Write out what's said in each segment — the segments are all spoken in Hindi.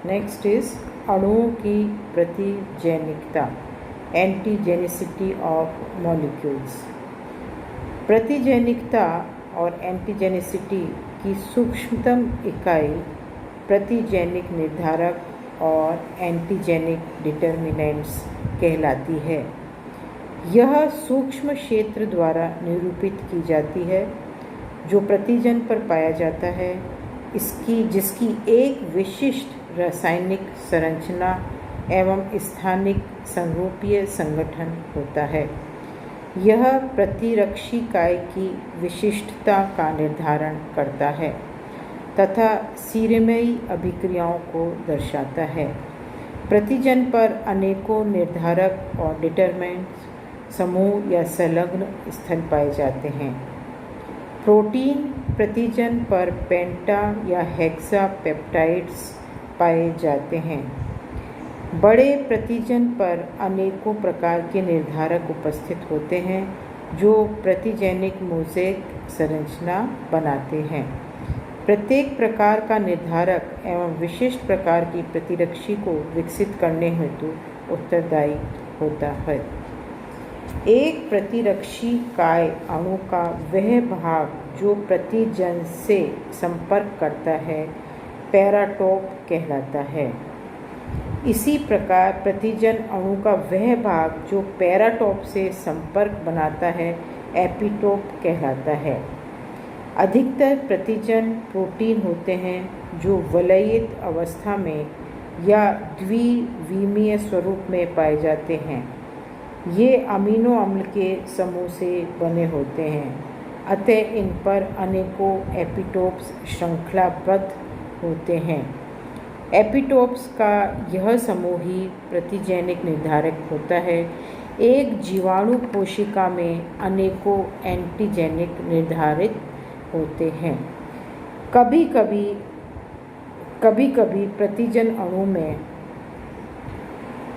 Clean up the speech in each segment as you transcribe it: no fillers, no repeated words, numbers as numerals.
नेक्स्ट इज अणुओं की प्रतिजैनिकता, एंटीजेनिसिटी ऑफ मॉलिक्यूल्स। प्रतिजैनिकता और एंटीजेनिसिटी की सूक्ष्मतम इकाई प्रतिजैनिक निर्धारक और एंटीजेनिक डिटर्मिनेंट्स कहलाती है। यह सूक्ष्म क्षेत्र द्वारा निरूपित की जाती है जो प्रतिजन पर पाया जाता है, जिसकी एक विशिष्ट रासायनिक संरचना एवं स्थानिक संरूपीय संगठन होता है। यह प्रतिरक्षी काय की विशिष्टता का निर्धारण करता है तथा सीरेमयी अभिक्रियाओं को दर्शाता है। प्रतिजन पर अनेकों निर्धारक और डिटरमिनेंट्स समूह या संलग्न स्थल पाए जाते हैं। प्रोटीन प्रतिजन पर पेंटा या हेक्सा पेप्टाइड्स पाए जाते हैं। बड़े प्रतिजन पर अनेकों प्रकार के निर्धारक उपस्थित होते हैं जो प्रतिजैनिक मोज़ेक संरचना बनाते हैं। प्रत्येक प्रकार का निर्धारक एवं विशिष्ट प्रकार की प्रतिरक्षी को विकसित करने हेतु उत्तरदायी होता है। एक प्रतिरक्षी काय अणु का वह भाग जो प्रतिजन से संपर्क करता है पैराटोप कहलाता है। इसी प्रकार प्रतिजन अणु का वह भाग जो पैराटोप से संपर्क बनाता है एपिटोप कहलाता है। अधिकतर प्रतिजन प्रोटीन होते हैं जो वलयित अवस्था में या द्विविमीय स्वरूप में पाए जाते हैं। ये अमीनो अम्ल के समूह से बने होते हैं, अतः इन पर अनेकों एपिटोप्स श्रृंखलाबद्ध होते हैं। एपिटोप्स का यह समूह ही प्रतिजैनिक निर्धारक होता है। एक जीवाणु कोशिका में अनेकों एंटीजेनिक निर्धारित होते हैं। कभी कभी प्रतिजन अणु में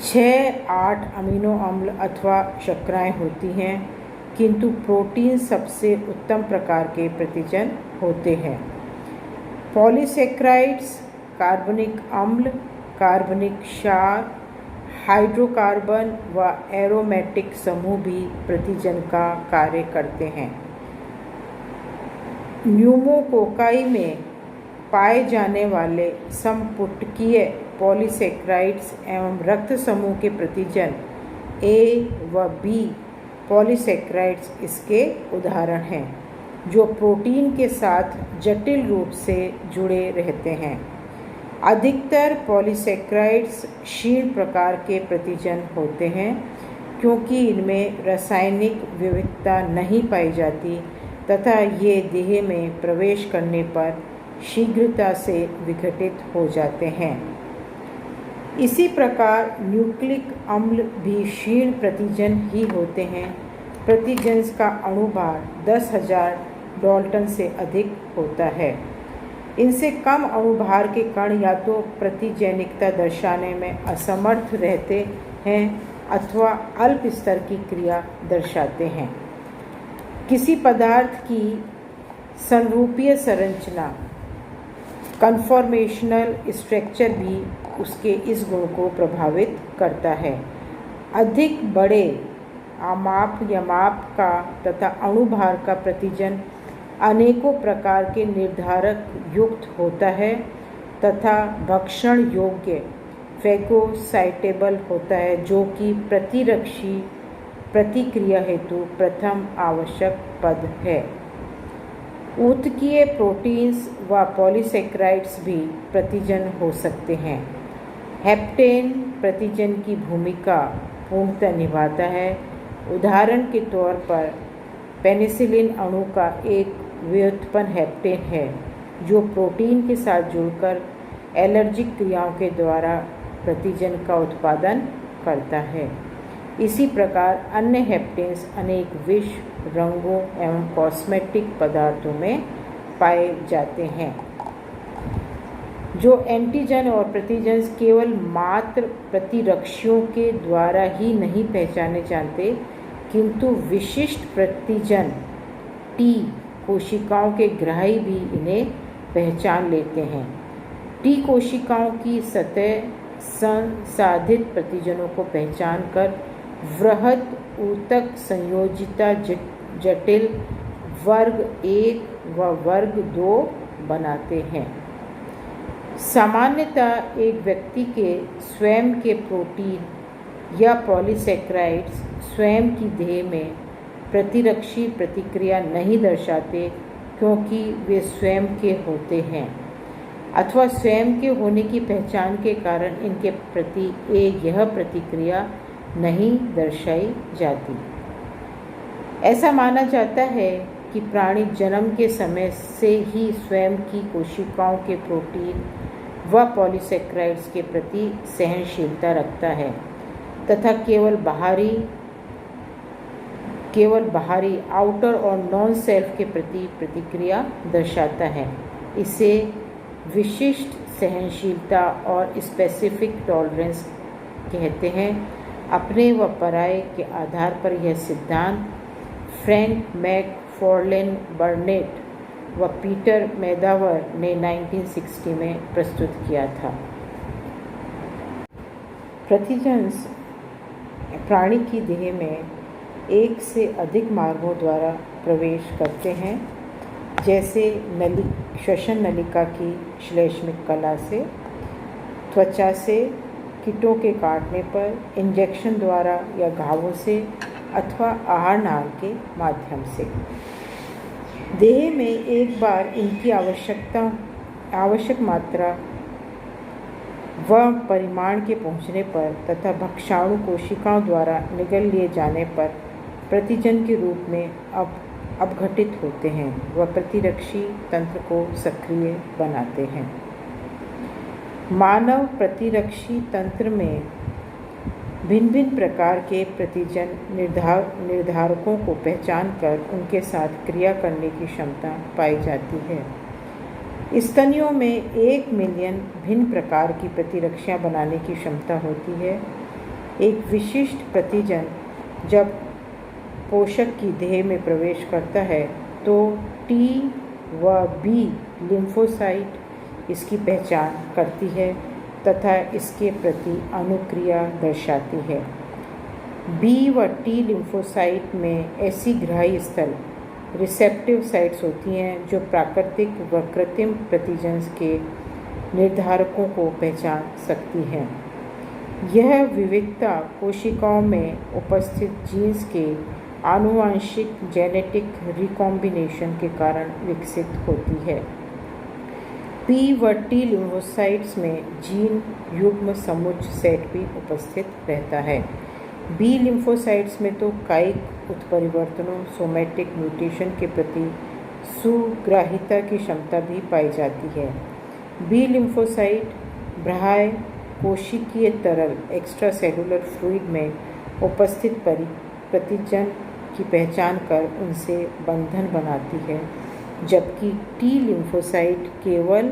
6-8 अमीनो अम्ल अथवा शर्कराएं होती हैं, किंतु प्रोटीन सबसे उत्तम प्रकार के प्रतिजन होते हैं। पॉलीसेक्राइड्स, कार्बनिक अम्ल, कार्बनिक क्षार, हाइड्रोकार्बन व एरोमेटिक समूह भी प्रतिजन का कार्य करते हैं। न्यूमोकोकाई में पाए जाने वाले समपुटकीय पॉलीसेक्राइड्स एवं रक्त समूह के प्रतिजन ए व बी पॉलीसेक्राइड्स इसके उदाहरण हैं, जो प्रोटीन के साथ जटिल रूप से जुड़े रहते हैं। अधिकतर पॉलीसेक्राइड्स क्षीण प्रकार के प्रतिजन होते हैं क्योंकि इनमें रासायनिक विविधता नहीं पाई जाती तथा ये देह में प्रवेश करने पर शीघ्रता से विघटित हो जाते हैं। इसी प्रकार न्यूक्लिक अम्ल भी क्षीण प्रतिजन ही होते हैं। प्रतिजन का अणुभार 10,000 डाल्टन से अधिक होता है। इनसे कम अणुभार के कण या तो प्रतिजैनिकता दर्शाने में असमर्थ रहते हैं अथवा अल्प स्तर की क्रिया दर्शाते हैं। किसी पदार्थ की संरूपीय संरचना, कन्फॉर्मेशनल स्ट्रक्चर भी उसके इस गुण को प्रभावित करता है। अधिक बड़े आमाप या माप का तथा अणुभार का प्रतिजन अनेकों प्रकार के निर्धारक युक्त होता है तथा भक्षण योग्य फैगोसाइटेबल होता है, जो कि प्रतिरक्षी प्रतिक्रिया हेतु प्रथम आवश्यक पद है। ऊतकीय प्रोटीन्स व पॉलीसेक्राइड्स भी प्रतिजन हो सकते हैं। हेप्टेन प्रतिजन की भूमिका पूर्णतः निभाता है। उदाहरण के तौर पर पेनिसिलिन अणु का एक व्युत्पन्न हेप्टेन है जो प्रोटीन के साथ जुड़कर एलर्जिक क्रियाओं के द्वारा प्रतिजन का उत्पादन करता है। इसी प्रकार अन्य हेप्टेन्स अनेक विष, रंगों एवं कॉस्मेटिक पदार्थों में पाए जाते हैं। जो एंटीजन और प्रतिजन केवल मात्र प्रतिरक्षियों के द्वारा ही नहीं पहचाने जाते, किंतु विशिष्ट प्रतिजन टी कोशिकाओं के ग्राही भी इन्हें पहचान लेते हैं। टी कोशिकाओं की सतह संसाधित प्रतिजनों को पहचान कर वृहद ऊतक संयोजिता जटिल वर्ग 1 व वर्ग 2 बनाते हैं। सामान्यतः एक व्यक्ति के स्वयं के प्रोटीन या पॉलीसेक्राइड्स स्वयं की देह में प्रतिरक्षी प्रतिक्रिया नहीं दर्शाते, क्योंकि वे स्वयं के होते हैं अथवा स्वयं के होने की पहचान के कारण इनके प्रति यह प्रतिक्रिया नहीं दर्शाई जाती। ऐसा माना जाता है कि प्राणी जन्म के समय से ही स्वयं की कोशिकाओं के प्रोटीन व पॉलीसेक्राइड्स के प्रति सहनशीलता रखता है तथा केवल बाहरी आउटर और नॉन सेल्फ के प्रति प्रतिक्रिया दर्शाता है। इसे विशिष्ट सहनशीलता और स्पेसिफिक टॉलरेंस कहते हैं। अपने व पराये के आधार पर यह सिद्धांत फ्रैंक मैकफॉर्लेन बर्नेट व पीटर मेदावर ने 1960 में प्रस्तुत किया था। प्रतिजन्स प्राणी की देह में एक से अधिक मार्गों द्वारा प्रवेश करते हैं, जैसे श्वसन नलिका की श्लेष्मिक कला से, त्वचा से, कीटों के काटने पर, इंजेक्शन द्वारा या घावों से अथवा आहार नाल के माध्यम से। देह में एक बार इनकी आवश्यक मात्रा व परिमाण के पहुँचने पर तथा भक्षाणु कोशिकाओं द्वारा निगल लिए जाने पर प्रतिजन के रूप में अपघटित होते हैं व प्रतिरक्षी तंत्र को सक्रिय बनाते हैं। मानव प्रतिरक्षी तंत्र में भिन्न भिन्न प्रकार के प्रतिजन निर्धारकों को पहचान कर उनके साथ क्रिया करने की क्षमता पाई जाती है। स्तनियों में 1 मिलियन भिन्न प्रकार की प्रतिरक्षा बनाने की क्षमता होती है। एक विशिष्ट प्रतिजन जब पोषक की देह में प्रवेश करता है तो टी व बी लिम्फोसाइट इसकी पहचान करती है तथा इसके प्रति अनुक्रिया दर्शाती है। बी व टी लिम्फोसाइट में ऐसी ग्राही स्थल रिसेप्टिव साइट्स होती हैं जो प्राकृतिक व कृत्रिम प्रतिजन के निर्धारकों को पहचान सकती हैं। यह विविधता कोशिकाओं में उपस्थित जीन्स के आनुवांशिक जेनेटिक रिकॉम्बिनेशन के कारण विकसित होती है। पी व टी लिम्फोसाइट्स में जीन युग्म समुच्चय सेट भी उपस्थित रहता है। बी लिम्फोसाइट्स में तो कायिक उत्परिवर्तनों सोमैटिक म्यूटेशन के प्रति सुग्राहिता की क्षमता भी पाई जाती है। बी लिम्फोसाइट बाह्य कोशिकीय तरल एक्स्ट्रासेलुलर फ्लूइड में उपस्थित प्रतिजन की पहचान कर उनसे बंधन बनाती है, जबकि टी लिम्फोसाइट केवल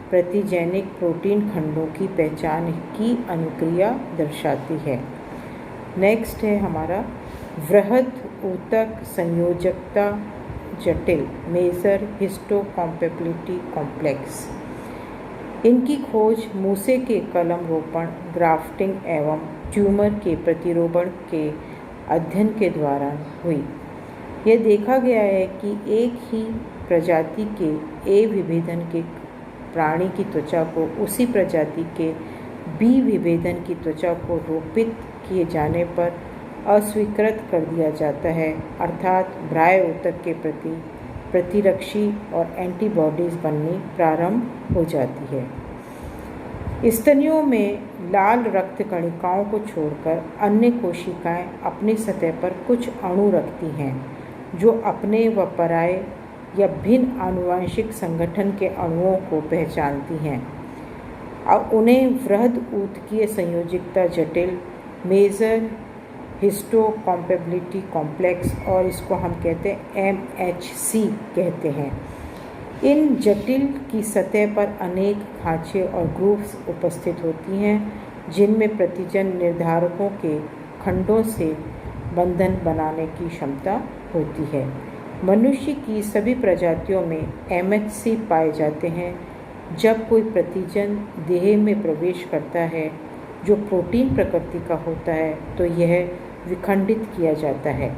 प्रतिजैनिक प्रोटीन खंडों की पहचान की अनुक्रिया दर्शाती है। नेक्स्ट है हमारा वृहद ऊतक संयोजकता जटिल मेजर हिस्टोकॉम्पैटिबिलिटी कॉम्प्लेक्स। इनकी खोज मूसे के कलम रोपण ग्राफ्टिंग एवं ट्यूमर के प्रतिरोपण के अध्ययन के द्वारा हुई। यह देखा गया है कि एक ही प्रजाति के विभेदन के प्राणी की त्वचा को उसी प्रजाति के बी विभेदन की त्वचा को रोपित किए जाने पर अस्वीकृत कर दिया जाता है, अर्थात बाह्य ऊतक के प्रति प्रतिरक्षी और एंटीबॉडीज़ बननी प्रारंभ हो जाती है। स्तनियों में लाल रक्त कणिकाओं को छोड़कर अन्य कोशिकाएं अपनी सतह पर कुछ अणु रखती हैं जो अपने व पराये या भिन्न आनुवंशिक संगठन के अणुओं को पहचानती हैं और उन्हें वृहद ऊतकीय संयोजकता जटिल मेजर हिस्टोकॉम्पैटिबिलिटी कॉम्प्लेक्स और इसको हम कहते हैं MHC कहते हैं। इन जटिल की सतह पर अनेक खांचे और ग्रूव्स उपस्थित होती हैं जिनमें प्रतिजन निर्धारकों के खंडों से बंधन बनाने की क्षमता होती है। मनुष्य की सभी प्रजातियों में MHC पाए जाते हैं। जब कोई प्रतिजन देह में प्रवेश करता है जो प्रोटीन प्रकृति का होता है तो यह विखंडित किया जाता है।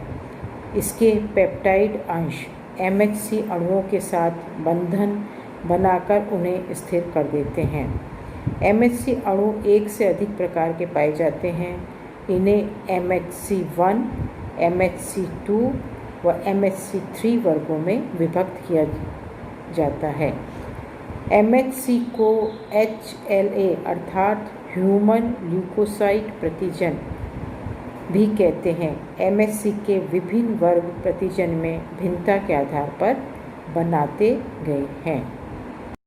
इसके पेप्टाइड अंश MHC अणुओं के साथ बंधन बनाकर उन्हें स्थिर कर देते हैं। MHC अणु एक से अधिक प्रकार के पाए जाते हैं। इन्हें MHC1, MHC2 व MHC3 वर्गों में विभक्त किया जाता है। MHC को HLA अर्थात ह्यूमन ल्यूकोसाइट प्रतिजन भी कहते हैं। MHC के विभिन्न वर्ग प्रतिजन में भिन्नता के आधार पर बनाते गए हैं।